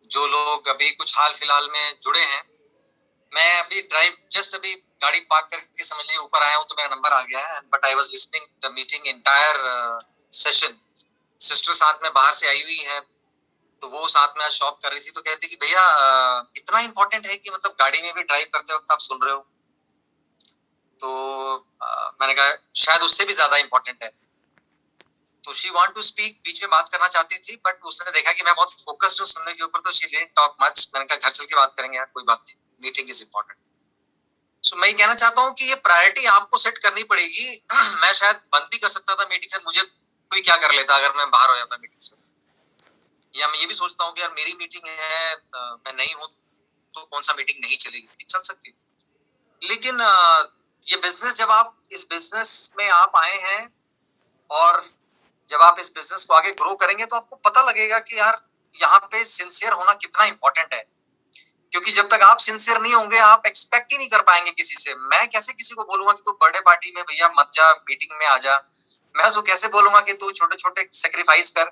जो लोग अभी कुछ हाल फिलहाल में जुड़े हैं, मैं अभी अभी गाड़ी पार्क करके समझ लीजिए ऊपर आया हूँ तो मेरा नंबर आ गया है, but I was listening the meeting entire session. Sister साथ में बाहर से आई हुई है, तो वो साथ में आज शॉप कर रही थी, तो कहती कि भैया इतना इंपॉर्टेंट है कि मतलब गाड़ी में भी ड्राइव करते वक्त आप सुन रहे हो। तो मैंने कहा शायद उससे भी ज्यादा इंपॉर्टेंट है। तो शी वांट टू स्पीक, बीच में बात करना चाहती थी, बट उसने देखा कि मैं बहुत फोकस्ड हूँ सुनने के ऊपर, तो शी डिडंट टॉक मच। मैंने कहा घर चल के बात करेंगे यार, कोई बात नहीं, मीटिंग इज इंपॉर्टेंट। सो मैं कहना चाहता हूँ कि ये प्रायोरिटी आपको सेट करनी पड़ेगी। मैं शायद बंद भी कर सकता था मीटिंग से, मुझे कोई क्या कर लेता अगर मैं बाहर हो जाता मीटिंग से। या मैं ये भी सोचता हूँ कि यार मेरी मीटिंग है, मैं नहीं हूँ तो कौन सा मीटिंग नहीं चलेगी, चल सकती थी। लेकिन ये बिजनेस, जब आप इस बिजनेस में आप आए हैं और जब आप इस बिजनेस को आगे ग्रो करेंगे तो आपको पता लगेगा कि यार यहाँ पे सिंसियर होना कितना इंपॉर्टेंट है। क्योंकि जब तक आप सिंसियर नहीं होंगे आप एक्सपेक्ट ही नहीं कर पाएंगे किसी से। मैं कैसे किसी को बोलूंगा कि तू बर्थडे पार्टी में भैया मत जा, मीटिंग में आ जा। मैं उसको कैसे बोलूंगा कि तू छोटे छोटे सेक्रीफाइस कर,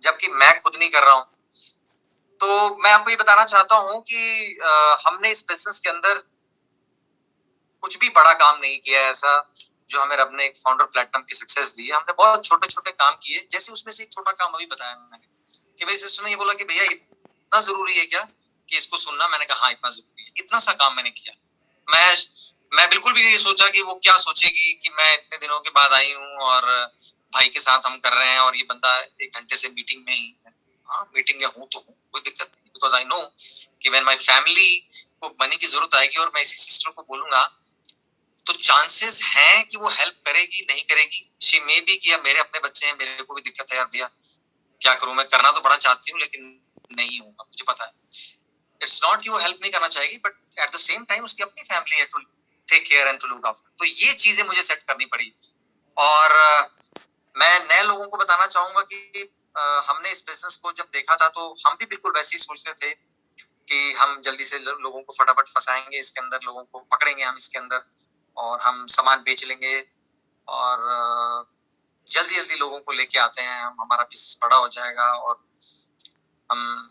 जबकि मैं खुद नहीं कर रहा हूँ। तो मैं आपको ये बताना चाहता हूँ कि हमने इस बिजनेस के अंदर कुछ भी बड़ा काम नहीं किया है ऐसा जो हमें रब ने एक फाउंडर प्लेटफॉर्म की सक्सेस दी है। हमने बहुत छोटे छोटे काम किए, जैसे उसमें से एक छोटा काम अभी बताया मैंने कि मेरी सिस्टर ने ये बोला कि भैया इतना जरूरी है क्या कि इसको सुनना। मैंने कहा हाँ इतना जरूरी है, इतना सा काम मैंने किया। मैं मैं बिल्कुल भी नहीं सोचा कि वो क्या सोचेगी कि मैं इतने दिनों के बाद आई हूँ और भाई के साथ हम कर रहे हैं और ये बंदा 1 घंटे से मीटिंग में ही है। हाँ मीटिंग में हूँ तो हूँ, कोई दिक्कत नहीं, बिकॉज आई नो कि व्हेन माय फैमिली को मनी की जरूरत आएगी और मैं इसी सिस्टर को बोलूंगा तो चांसेस हैं कि वो हेल्प करेगी, नहीं करेगी। शी मे बी कि मेरे अपने बच्चे हैं, मेरे को भी दिक्कत है यार भैया, क्या करूं, मैं करना तो बड़ा चाहती हूँ लेकिन नहीं होगा, मुझे पता है। इट्स नॉट कि वो हेल्प नहीं करना चाहेगी, but at the same time उसकी अपनी फैमिली है to take care and to look after. तो ये चीजें मुझे सेट करनी पड़ी। और मैं नए लोगों को बताना चाहूंगा कि हमने इस बिजनेस को जब देखा था तो हम भी बिल्कुल वैसे ही सोचते थे कि हम जल्दी से लोगों को फटाफट फंसाएंगे इसके अंदर, लोगों को पकड़ेंगे हम इसके अंदर और हम सामान बेच लेंगे और जल्दी जल्दी लोगों को लेके आते हैं हम, हमारा बिजनेस बड़ा हो जाएगा और हम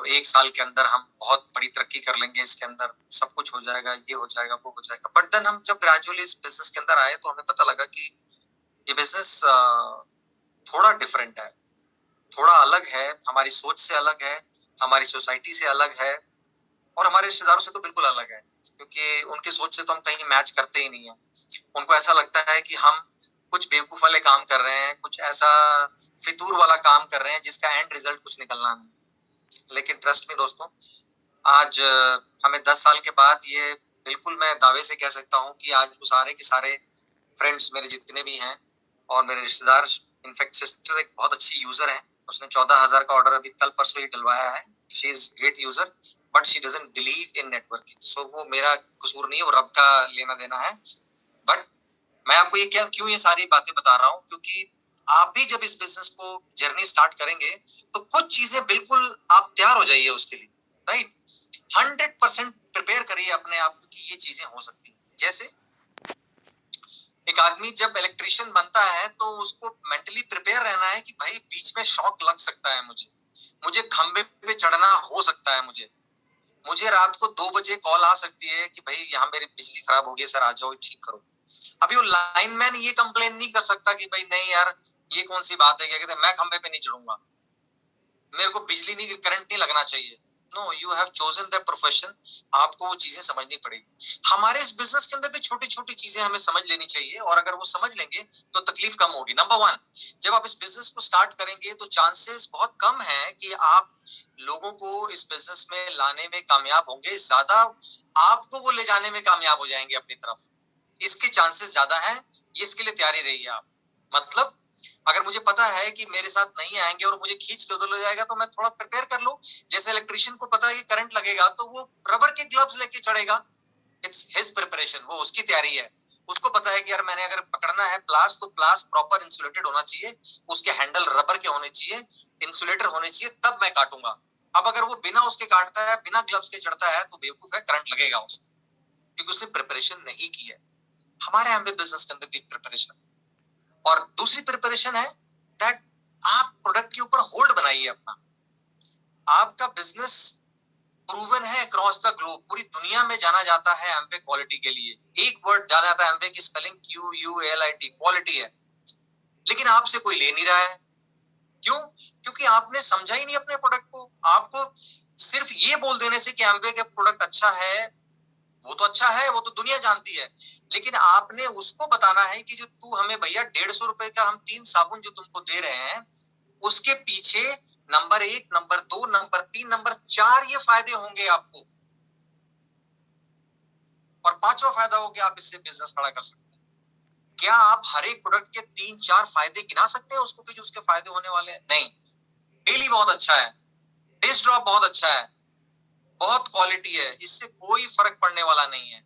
1 साल के अंदर हम बहुत बड़ी तरक्की कर लेंगे, इसके अंदर सब कुछ हो जाएगा, ये हो जाएगा वो हो जाएगा। बट देन हम जब ग्रेजुअली इस बिजनेस के अंदर आए तो हमें पता लगा कि ये बिजनेस थोड़ा डिफरेंट है, थोड़ा अलग है, हमारी सोच से अलग है, हमारी सोसाइटी से अलग है और हमारे रिश्तेदारों से तो बिल्कुल अलग है। क्योंकि उनकी सोच से तो हम कहीं मैच करते ही नहीं है। उनको ऐसा लगता है कि हम कुछ बेवकूफ वाले काम कर रहे हैं, कुछ ऐसा फितूर वाला काम कर रहे हैं जिसका एंड रिजल्ट कुछ निकलना नहीं। लेकिन ट्रस्ट में दोस्तों, आज हमें 10 साल के बाद ये बिल्कुल मैं दावे से कह सकता हूँ कि आज वो सारे के सारे फ्रेंड्स मेरे जितने भी हैं और मेरे रिश्तेदार, इनफैक्ट सिस्टर एक बहुत अच्छी यूजर है, उसने 14,000 का ऑर्डर अभी कल परसों ही डलवाया है। She is great user but she doesn't believe in networking. So वो मेरा कसूर नहीं है, वो रब का लेना देना है। बट मैं आपको ये क्या क्यों ये सारी बातें बता रहा हूँ, क्योंकि आप भी जब इस बिजनेस को जर्नी स्टार्ट करेंगे तो कुछ चीजें बिल्कुल आप तैयार हो जाइए उसके लिए, राइट। 100% प्रिपेयर करिए अपने आप को कि ये चीजें हो सकती हैं। जैसे एक आदमी जब इलेक्ट्रिशियन बनता है तो उसको मेंटली प्रिपेयर रहना है कि भाई बीच में शॉक लग सकता है, मुझे खंबे पे चढ़ना हो सकता है, मुझे रात को 2 बजे कॉल आ सकती है कि भाई यहाँ मेरी बिजली खराब हो गई सर, आ जाओ ठीक करो। अभी वो लाइनमैन ये कंप्लेन नहीं कर सकता कि भाई नहीं यार ये कौन सी बात है, क्या कहते हैं, मैं खंबे पे नहीं चढ़ूंगा, मेरे को बिजली नहीं, करंट नहीं लगना चाहिए। No, you have chosen the profession. आपको वो चीजें समझनी पड़ेगी। हमारे इस बिजनेस के अंदर भी छोटी छोटी चीजें हमें समझ लेनी चाहिए और अगर वो समझ लेंगे तो तकलीफ कम होगी। नंबर 1, जब आप इस बिजनेस को स्टार्ट करेंगे तो चांसेस बहुत कम है कि आप लोगों को इस बिजनेस में लाने में कामयाब होंगे, ज्यादा आपको वो ले जाने में कामयाब हो जाएंगे अपनी तरफ, इसके चांसेस ज्यादा है। इसके लिए तैयारी रहिए आप। मतलब अगर मुझे पता है कि मेरे साथ नहीं आएंगे और मुझे खींच के उधर ले जाएगा तो मैं थोड़ा प्रिपेयर कर लूं। जैसे इलेक्ट्रिशियन को पता है कि करंट लगेगा तो वो रबर के ग्लव्स लेके चढ़ेगा। इट्स हिज प्रिपरेशन, वो उसकी तैयारी है। उसको पता है कि यार मैंने अगर पकड़ना है प्लास तो प्लास प्रॉपर इंसुलेटेड होना चाहिए, उसके हैंडल रबर के होने चाहिए, इंसुलेटर होने चाहिए, तब मैं काटूंगा। अब अगर वो बिना उसके काटता है, बिना ग्लव्स के चढ़ता है तो बेवकूफ है, करंट लगेगा उसको, क्योंकि उसने प्रिपरेशन नहीं की है। हमारे यहाँ पे बिजनेस के अंदर की प्रिपरेशन और दूसरी प्रिपरेशन है दैट आप प्रोडक्ट के ऊपर होल्ड बनाइए अपना। आपका बिजनेस प्रूवन है अक्रॉस द ग्लोब, पूरी दुनिया में जाना जाता है एम्वे क्वालिटी के लिए। एक वर्ड जाना जाता है एम्वे की स्पेलिंग QUALIT, क्वालिटी है। लेकिन आपसे कोई ले नहीं रहा है, क्यों? क्योंकि आपने समझा ही नहीं अपने प्रोडक्ट को। आपको सिर्फ ये बोल देने से कि एम्वे का प्रोडक्ट अच्छा है, वो तो अच्छा है, वो तो दुनिया जानती है, लेकिन आपने उसको बताना है कि जो तू हमें भैया 150 रुपए का हम 3 साबुन जो तुमको दे रहे हैं, उसके पीछे नंबर 1, नंबर 2, नंबर 3, नंबर 4 ये फायदे होंगे आपको, और 5वां फायदा हो कि आप इससे बिजनेस खड़ा कर सकते हैं। क्या आप हर एक प्रोडक्ट के 3-4 फायदे गिना सकते हैं उसको कि जो उसके फायदे होने वाले हैं? नहीं। डेली बहुत अच्छा है, फेस ड्रॉप बहुत अच्छा है, बहुत क्वालिटी है, इससे कोई फर्क पड़ने वाला नहीं है।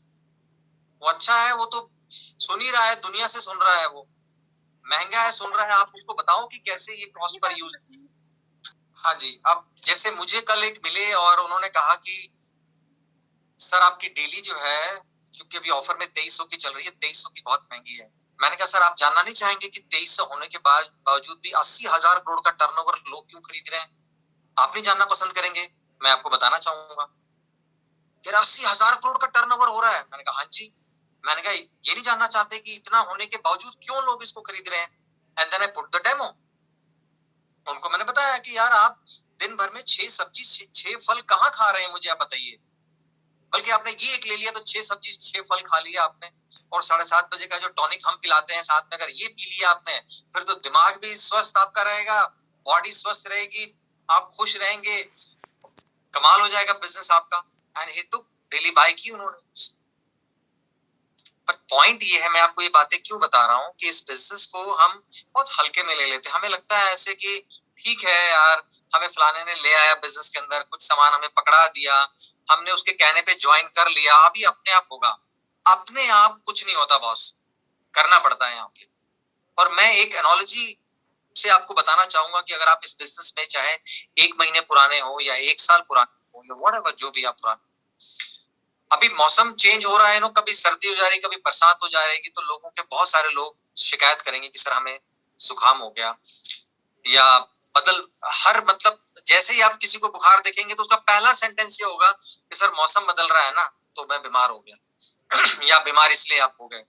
वो अच्छा है, वो तो सुन ही रहा है, दुनिया से सुन रहा है, वो महंगा है सुन रहा है, आप उसको बताओ कि कैसे ये क्रॉस पर यूज है। हाँ जी, अब जैसे मुझे कल एक मिले और उन्होंने कहा कि सर आपकी डेली जो है, क्योंकि अभी ऑफर में 2300 की चल रही है, 2300 की बहुत महंगी है। मैंने कहा सर आप जानना नहीं चाहेंगे कि 2300 होने के बावजूद भी 80,000 करोड़ का टर्नओवर लोग क्यों खरीद रहे हैं? आप नहीं जानना पसंद करेंगे? मैं आपको बताना चाहूंगा। 80,000 करोड़ का टर्नओवर हो रहा है। मैंने कहा हाँ जी। मैंने कहा ये नहीं जानना चाहते कि इतना होने के बावजूद क्यों लोग इसको खरीद रहे हैं? And then I put the demo. उनको मैंने बताया कि यार आप दिन भर में 6 सब्जी 6 फल कहाँ खा रहे हैं, मुझे आप बताइए। बल्कि आपने ये एक ले लिया तो 6 सब्जी 6 फल खा लिया आपने, और 7:30 बजे का जो टॉनिक हम पिलाते हैं साथ में, अगर ये पी लिया आपने, फिर तो दिमाग भी स्वस्थ आपका रहेगा, बॉडी स्वस्थ रहेगी, आप खुश रहेंगे, कमाल हो जाएगा बिजनेस आपका। And he took, daily buy की उन्होंने। पर पॉइंट ये है, मैं आपको ये बातें क्यों बता रहा हूँ कि इस बिजनेस को हम बहुत हल्के में ले लेते हैं। हमें लगता है ऐसे कि ठीक है यार, हमें फलाने ने ले आया बिजनेस के अंदर, कुछ सामान हमें पकड़ा दिया, हमने उसके कहने पे ज्वाइन कर लिया, अभी अपने आप होगा। अपने आप कुछ नहीं होता बॉस, करना पड़ता है यहाँ पे। और मैं एक एनोलॉजी से आपको बताना चाहूंगा कि अगर आप इस बिजनेस में चाहे 1 महीने पुराने हो या 1 साल पुराने हो या व्हाटएवर, जो भी आप पुराने, अभी मौसम चेंज हो रहा है ना, कभी सर्दी हो जा रही है, कभी बरसात हो जा रही है, तो लोगों के बहुत सारे लोग शिकायत करेंगे कि सर हमें जुकाम हो गया, या बदल, हर मतलब जैसे ही आप किसी को बुखार देखेंगे तो उसका पहला सेंटेंस ये होगा कि सर मौसम बदल रहा है ना, तो मैं बीमार हो गया या बीमार इसलिए आप हो गए।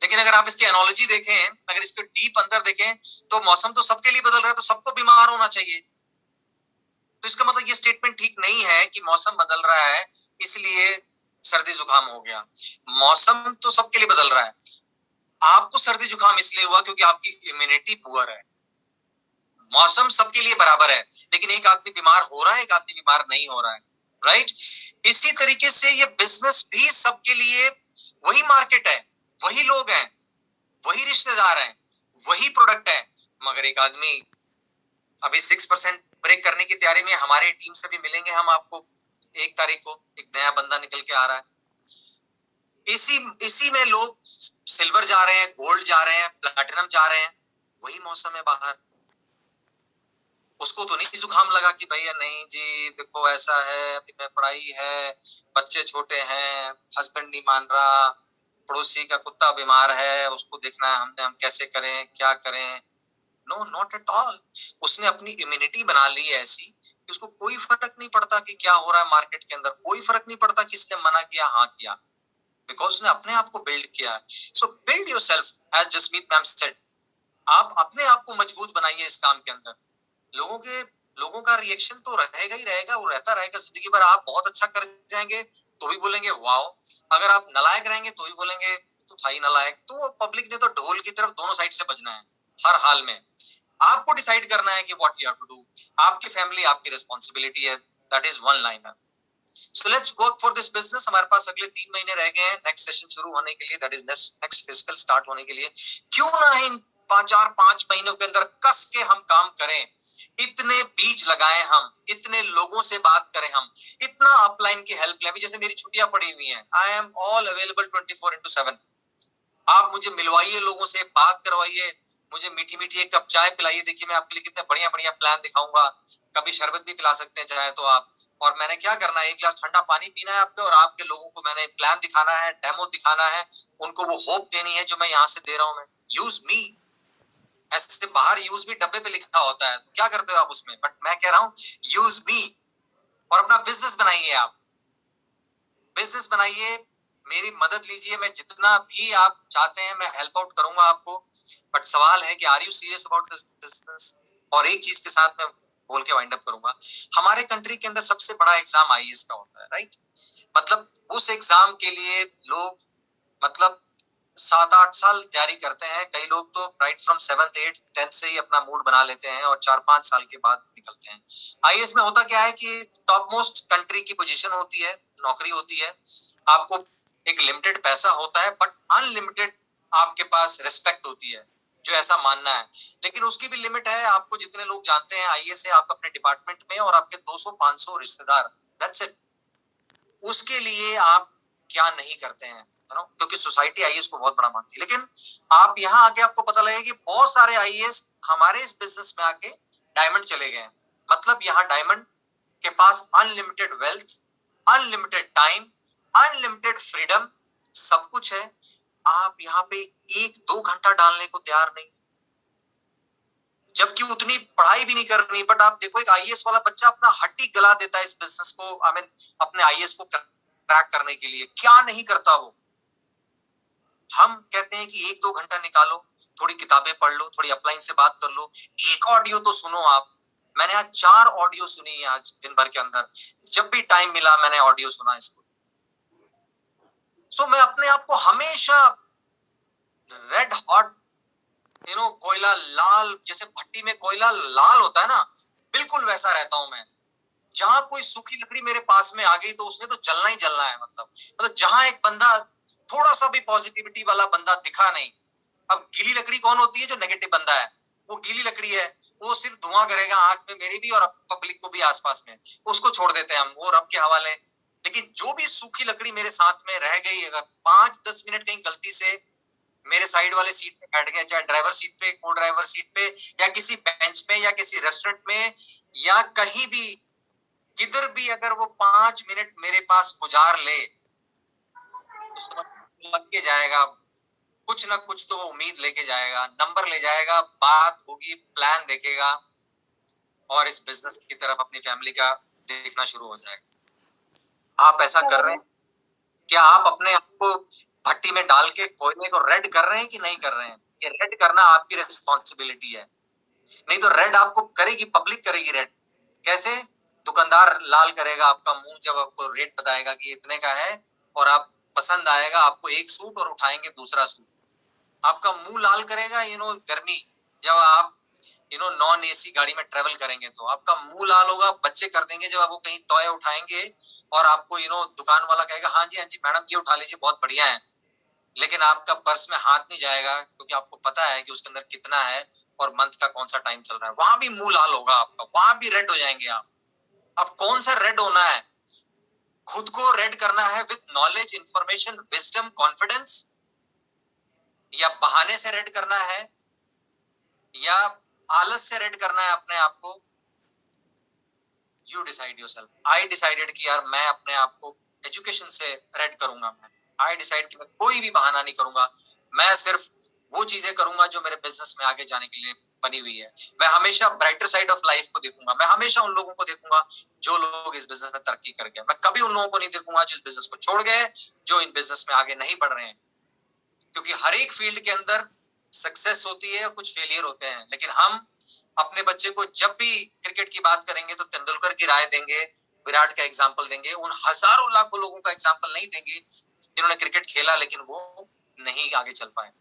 लेकिन अगर आप इसकी एनोलॉजी देखें, अगर इसके डीप अंदर देखें, तो मौसम तो सबके लिए बदल रहा है, तो सबको बीमार होना चाहिए। तो इसका मतलब ये स्टेटमेंट ठीक नहीं है कि मौसम बदल रहा है इसलिए सर्दी जुकाम हो गया। मौसम तो सबके लिए बदल रहा है, आपको सर्दी जुकाम इसलिए हुआ क्योंकि आपकी इम्यूनिटी पुअर है। मौसम सबके लिए बराबर है, लेकिन एक आदमी बीमार हो रहा है, एक आदमी बीमार नहीं हो रहा है, राइट? इसी तरीके से ये बिजनेस भी सबके लिए वही मार्केट है, वही लोग हैं, वही रिश्तेदार हैं, वही प्रोडक्ट है। मगर एक आदमी अभी 6% ब्रेक करने की तैयारी में, हमारी टीम से भी मिलेंगे हम आपको 1 तारीख को, एक नया बंदा निकल के आ रहा है। इसी इसी में लोग सिल्वर जा रहे हैं, गोल्ड जा रहे हैं, प्लैटिनम जा रहे हैं, वही मौसम है बाहर। उसको तो नहीं जुकाम लगा कि भैया नहीं जी देखो ऐसा है, अभी मैं पढ़ाई है, बच्चे छोटे हैं, हस्बैंड नहीं मान रहा, पड़ोसी का कुत्ता बीमार है, उसको देखना है हमने, हम कैसे करें, क्या करें? No, not at all. उसने अपनी इम्यूनिटी बना ली है ऐसी कि उसको कोई फर्क नहीं पड़ता कि क्या हो रहा है मार्केट के अंदर, कोई फर्क नहीं पड़ता कि इसने मना किया हाँ किया, बिकॉज उसने अपने आप को बिल्ड किया है। So build yourself, as Jasmeet ma'am said, आप अपने आप को मजबूत बनाइए इस काम के अंदर। लोगों के लोगों का रिएक्शन तो रहेगा ही रहेगा, वो रहता रहेगा जिंदगी भर। आप बहुत अच्छा कर जाएंगे तो भी बोलेंगे वाओ, अगर आप नालायक रहेंगे तो भी बोलेंगे तो था ही नालायक। तो पब्लिक ने तो ढोल की तरफ दोनों साइड से बजना है हर हाल में। आपको डिसाइड करना है कि what you have to do. आपकी फैमिली आपकी रिस्पॉन्सिबिलिटी है, that is one liner. So let's work for this business. हमारे पास अगले 3 महीने रह गए हैं नेक्स्ट सेशन शुरू होने के लिए, that is next fiscal start होने के लिए। क्यों ना इन 5 महीनों के अंदर कस के हम काम करें, इतने बीज लगाए हम, इतने लोगों से बात करें हम, इतना अपलाइन की हेल्प लें। अभी जैसे मेरी छुट्टियां पड़ी हुई हैं, आई एम ऑल अवेलेबल 24/7। आप मुझे मिलवाइए, लोगों से बात करवाइए, मुझे मीठी मीठी एक कप चाय पिलाइए। देखिए मैं आपके लिए कितने बढ़िया बढ़िया प्लान दिखाऊंगा, कभी शरबत भी पिला सकते हैं चाहे तो आप। और मैंने क्या करना है, 1 गिलास ठंडा पानी पीना है आपके, और आपके लोगों को मैंने प्लान दिखाना है, डेमो दिखाना है, उनको वो होप देनी है जो मैं यहाँ से दे रहा हूँ। मैं यूज मी, ऐसे बाहर यूज मी डब्बे पे लिखा होता है, तो क्या करते हो आप उसमें? बट मैं कह रहा हूँ यूज मी, और अपना बिजनेस बनाइए। आप बिजनेस बनाइए, मेरी मदद लीजिए, मैं जितना भी आप चाहते हैं मैं हेल्प आउट करूंगा आपको। बट सवाल है कि are you serious about this business? और एक चीज के साथ मैं बोल के वाइंड अप करूंगा, हमारे कंट्री के अंदर सबसे बड़ा एग्जाम आईएएस का होता है, राइट? मतलब उस एग्जाम के लिए लोग, मतलब 7-8 साल तैयारी करते हैं। कई लोग तो right from 7th 8th 10th से ही अपना मूड बना लेते हैं और 4-5 साल के बाद निकलते हैं। आईएएस में होता क्या है कि टॉप मोस्ट कंट्री की पोजीशन होती है, नौकरी होती है, आपको एक लिमिटेड पैसा होता है, बट अनलिमिटेड आपके पास रिस्पेक्ट होती है, जो ऐसा मानना है। लेकिन उसकी भी लिमिट है, आपको जितने लोग जानते हैं आईएएस से, आप अपने डिपार्टमेंट में और आपके 200-500 रिश्तेदार, दैट्स इट। उसके लिए आप क्या नहीं करते हैं, क्योंकि सोसाइटी आईएएस को बहुत बड़ा मानती है। लेकिन आप यहाँ आके आपको पता लगेगा कि बहुत सारे आईएएस हमारे इस बिजनेस में आके डायमंड चले गए हैं। मतलब यहाँ डायमंड के पास unlimited wealth, unlimited time, unlimited freedom, सब कुछ है। आप यहाँ पे 1-2 घंटा डालने को तैयार नहीं, जबकि उतनी पढ़ाई भी नहीं करनी। बट आप देखो एक आईएएस वाला बच्चा अपना हड्डी गला देता है इस बिजनेस को, आई मीन अपने आईएएस को क्रैक करने के लिए। क्या नहीं करता वो? हम कहते हैं कि 1-2 घंटा निकालो, थोड़ी किताबें पढ़ लो, थोड़ी अपलाइन से बात कर लो, एक ऑडियो तो सुनो आप। मैंने आज 4 ऑडियो सुनी है आज दिन भर के अंदर, जब भी टाइम मिला मैंने ऑडियो सुना इसको। सो मैं अपने आप को हमेशा रेड हॉट, कोयला लाल, जैसे भट्टी में कोयला लाल होता है ना, बिल्कुल वैसा रहता हूं मैं। जहां कोई सूखी लकड़ी मेरे पास में आ गई तो उसने तो जलना ही जलना है। मतलब जहां एक बंदा, थोड़ा सा भी पॉजिटिविटी वाला बंदा दिखा नहीं। अब गीली लकड़ी कौन होती है? जो नेगेटिव बंदा है, वो गीली लकड़ी है, वो सिर्फ धुआं करेगा आंख में मेरी भी और पब्लिक को भी आसपास में, उसको छोड़ देते हैं हम, वो रब के हवाले। लेकिन जो भी सूखी लकड़ी मेरे साथ में रह गई, अगर 5-10 मिनट कहीं गलती से मेरे साइड वाले सीट पे बैठ गए, चाहे ड्राइवर सीट पे, को ड्राइवर सीट पे, या किसी बेंच पे, या किसी रेस्टोरेंट में, या कहीं भी, किधर भी अगर वो 5 मिनट मेरे पास गुजार ले, तो समझ लग के जाएगा, कुछ ना कुछ तो वो उम्मीद लेके जाएगा, नंबर ले जाएगा, बात होगी, प्लान देखेगा, और इस बिजनेस की तरफ अपनी फैमिली का देखना शुरू हो जाएगा। आप ऐसा कर रहे हैं? क्या आप अपने आप को भट्टी में डाल के कोयले को रेड कर रहे हैं कि नहीं कर रहे हैं? ये रेड करना आपकी रिस्पॉन्सिबिलिटी है। नहीं तो रेड आपको करेगी, पब्लिक करेगी रेड। कैसे? दुकानदार लाल करेगा आपका मुंह जब आपको रेट बताएगा कि इतने का है, और आप पसंद आएगा आपको एक सूट और उठाएंगे दूसरा सूट, आपका मुंह लाल करेगा। गर्मी, जब आप नॉन एसी गाड़ी में ट्रेवल करेंगे तो आपका मुंह लाल होगा, बच्चे कर देंगे जब आप वो कहीं टॉय उठाएंगे, और आपको दुकान वाला कहेगा हाँ जी मैडम ये उठा लीजिए बहुत बढ़िया है, लेकिन आपका पर्स में हाथ नहीं जाएगा, क्योंकि आपको पता है कि उसके अंदर कितना है और मंथ का कौन सा टाइम चल रहा है। वहां भी मुंह लाल होगा आपका, वहां भी रेड हो जाएंगे आप। अब कौन सा रेड होना है? खुद को रेड करना है with knowledge, information, wisdom, confidence, या बहाने से रेड करना है, या आलस से रेड करना है अपने आप को? You decide yourself. I decided कि यार मैं अपने आप को एजुकेशन से रेड करूंगा। मैं आई डिसाइड कि मैं कोई भी बहाना नहीं करूंगा, मैं सिर्फ वो चीजें करूंगा जो मेरे बिजनेस में आगे जाने के लिए बनी हुई है। मैं हमेशा ब्राइटर साइड ऑफ लाइफ को देखूंगा, मैं हमेशा उन लोगों को देखूंगा जो लोग इस बिजनेस में तरक्की कर गए। मैं कभी उन लोगों को नहीं देखूंगा जो इस बिजनेस को छोड़ गए, जो इन बिजनेस में आगे नहीं बढ़ रहे हैं। क्योंकि हर एक फील्ड के अंदर सक्सेस होती है, कुछ फेलियर होते हैं, लेकिन हम अपने बच्चे को जब भी क्रिकेट की बात करेंगे तो तेंदुलकर की राय देंगे, विराट का एग्जाम्पल देंगे, उन हजारों लाखों लोगों का एग्जाम्पल नहीं देंगे जिन्होंने क्रिकेट खेला लेकिन वो नहीं आगे चल पाए।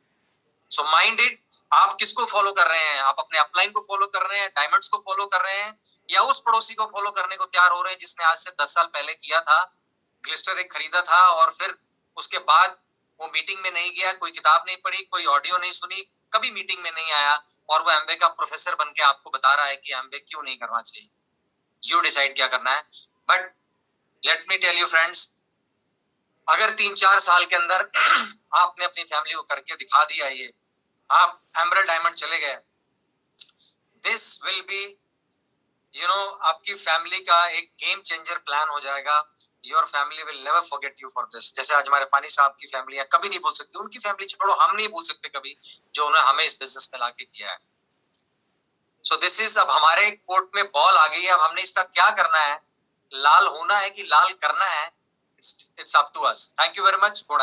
सो माइंड इट, आप किसको फॉलो कर रहे हैं? आप अपने अपलाइन को फॉलो कर रहे हैं, डायमंड्स को फॉलो कर रहे हैं, या उस पड़ोसी को फॉलो करने को तैयार हो रहे हैं जिसने आज से 10 साल पहले किया था, ग्लिस्टर एक खरीदा था और फिर उसके बाद वो मीटिंग में नहीं गया, कोई किताब नहीं पढ़ी, कोई ऑडियो नहीं सुनी, कभी मीटिंग में नहीं आया, और वो एमबीए का प्रोफेसर बन के आपको बता रहा है कि एमबीए क्यों नहीं करना चाहिए। यू डिसाइड क्या करना है। But let me tell you friends, अगर 3-4 साल के अंदर आपने अपनी फैमिली को करके दिखा दिया, ये आप एमरल्ड डायमंड चले गए, दिस विल बी आपकी फैमिली का एक गेम चेंजर प्लान हो जाएगा। Your family will never forget you for this. जैसे आज हमारे फानी साहब की फैमिली है, कभी नहीं भूल सकती, उनकी फैमिली छोड़ो, हम नहीं भूल सकते कभी जो उन्होंने हमें इस बिजनेस में लाके किया है। सो दिस इज, अब हमारे कोर्ट में बॉल आ गई है, अब हमने इसका क्या करना है, लाल होना है कि लाल करना है, it's up to us. Thank you very much, good.